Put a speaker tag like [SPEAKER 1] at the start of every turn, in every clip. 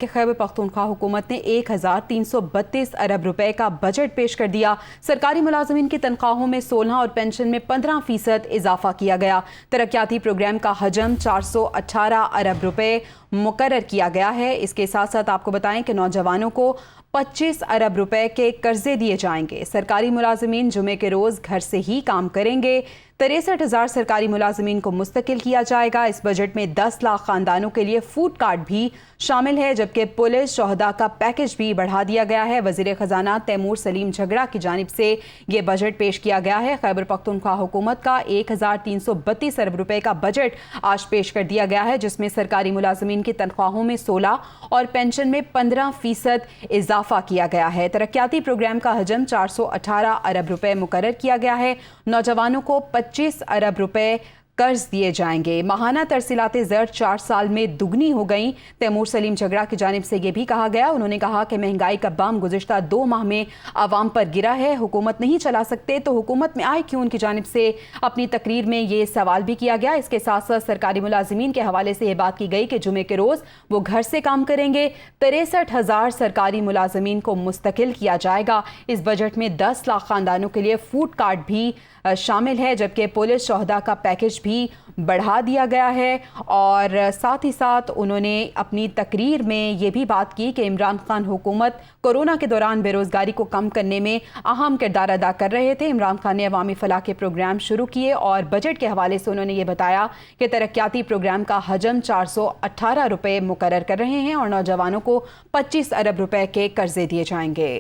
[SPEAKER 1] کہ खैबर पख्तूनख्वा हुकूमत ने 1332 अरब रुपए का बजट पेश कर दिया। सरकारी मुलाजमीन की तनख्वाहों में 16 और पेंशन में 15% इजाफा किया गया। तरक्याती प्रोग्राम का हजम 418 अरब रुपए मुकर्रर किया गया है। इसके साथ साथ आपको बताएं कि नौजवानों को 25 अरब रुपए के कर्जे दिए जाएंगे। सरकारी मुलाजमीन जुमे के रोज घर से ही काम करेंगे। 63,000 सरकारी मुलाजमीन को मुस्तकिल किया जाएगा। इस बजट में 10 लाख खानदानों के लिए फूड कार्ड भी शामिल है, जबकि पुलिस शोहदा का पैकेज भी बढ़ा दिया गया है। वजीर खजाना तैमूर सलीम झगड़ा की जानिब से ये बजट पेश किया गया है। खैबर पख्तूनख्वा हुकूमत का 1332 अरब रुपए का बजट आज पेश कर दिया गया है, जिसमें सरकारी मुलाजमीन की तनख्वाहों में 16 और पेंशन में 15% इजाफा किया गया है। तरक्याती प्रोग्राम का हजम 418 अरब रुपए मुकर्रर किया गया है। नौजवानों को 25 अरब रुपए कर्ज दिए जाएंगे। माहाना तरसीलाते ज़र 4 साल में दुगनी हो गई। तैमूर सलीम झगड़ा की जानिब से ये भी कहा गया, उन्होंने कहा कि महंगाई का बम गुज़िश्ता 2 माह में आवाम पर गिरा है। हुकूमत नहीं चला सकते तो हुकूमत में आए क्यों? उनकी जानिब से अपनी तकरीर में ये सवाल भी किया गया। इसके साथ साथ सरकारी मुलाजिमीन के हवाले से ये बात की गई कि जुमे के रोज़ वो घर से काम करेंगे। 63,000 सरकारी मुलाजिमीन को मुस्तकिल किया जाएगा। इस बजट में 10 लाख खानदानों के लिए फूड कार्ड भी शामिल है, जबकि पुलिस शोहदा का पैकेज भी बढ़ा दिया गया है। और साथ ही साथ उन्होंने अपनी तकरीर में ये भी बात की कि इमरान खान हुकूमत कोरोना के दौरान बेरोज़गारी को कम करने में अहम किरदार अदा कर रहे थे। इमरान खान ने अवामी फलाह के प्रोग्राम शुरू किए और बजट के हवाले से उन्होंने ये बताया कि तरक्याती प्रोग्राम का हजम 418 रुपये मुकर्रर कर रहे हैं और नौजवानों को 25 अरब रुपए के कर्जे दिए जाएंगे।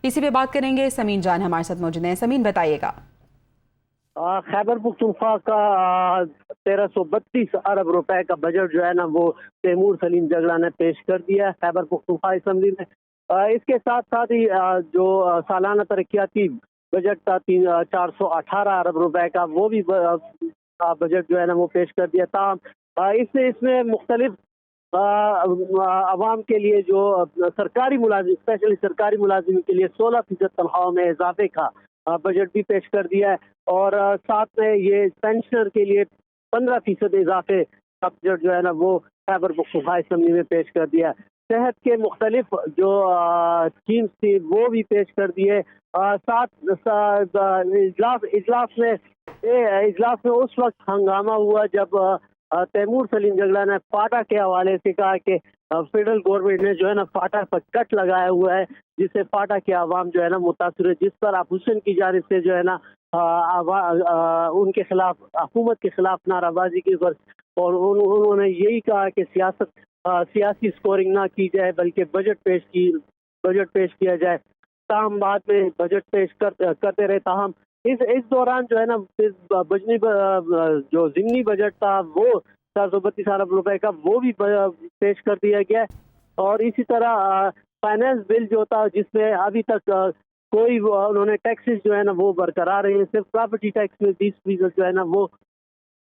[SPEAKER 1] इसी पे बात करेंगे, समीन जान हमारे साथ मौजूद हैं। समीन, बताइएगा।
[SPEAKER 2] खैबर पख्तूनख्वा का 1332 अरब रुपए का बजट जो है ना वो तैमूर सलीम झगड़ा ने पेश कर दिया है खैबर पख्तूनख्वा असेंबली में। इसके साथ साथ ही जो सालाना तरक्याती बजट था 418 अरब रुपए का, वो भी बजट जो है ना वो पेश कर दिया था। इसमें मुख्तलिफ अवाम के लिए जो सरकारी मुलाजिम, स्पेशली सरकारी मुलाजिम के लिए 16% तनख्वाह में इजाफे का बजट भी पेश कर दिया है। और साथ में ये पेंशनर के लिए 15% इजाफे का बजट जो है ना वो खैबर पख्तूनख्वा असेंबली में पेश कर दिया है। सेहत के मुख्तलिफ जो स्कीम्स थी वो भी पेश कर दिए। इजलास में उस वक्त हंगामा हुआ जब तैमूर सलीम झगड़ा ने फाटा के हवाले से कहा कि फेडरल गवर्नमेंट ने जो है ना फाटा पर कट लगाया हुआ है, जिससे फाटा के आवाम जो है ना मुतासर है, जिस पर आप हुसैन की जानिब से जो है ना उनके खिलाफ, हुकूमत के खिलाफ नाराबाजी की और उन्होंने यही कहा कि सियासी स्कोरिंग ना की जाए बल्कि बजट पेश किया जाए। ताहम बाद में बजट पेश करते रहे। ताहम इस दौरान जो है ना जो ज़िमनी बजट था वो 432 अरब रुपए का वो भी पेश कर दिया गया। और इसी तरह फाइनेंस बिल जो था जिसमें अभी तक कोई उन्होंने टैक्सेस जो है ना वो बरकरार है। सिर्फ प्रॉपर्टी टैक्स में 20% जो है ना वो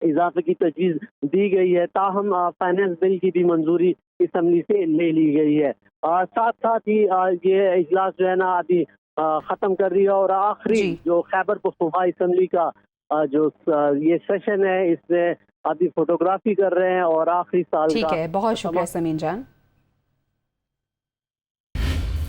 [SPEAKER 2] इजाफे की तजवीज़ दी गई है। ताहम फाइनेंस बिल की भी मंजूरी असेंबली से ले ली गई है। साथ साथ ही ये इजलास जो है ना अभी ख़त्म कर दिया और आखिरी जो खैबर पख्तूनख्वा असेंबली का जो ये सेशन है इसमें अभी फोटोग्राफी कर रहे हैं और आखिरी साल
[SPEAKER 1] ठीक है। बहुत शुक्रिया समीन जान।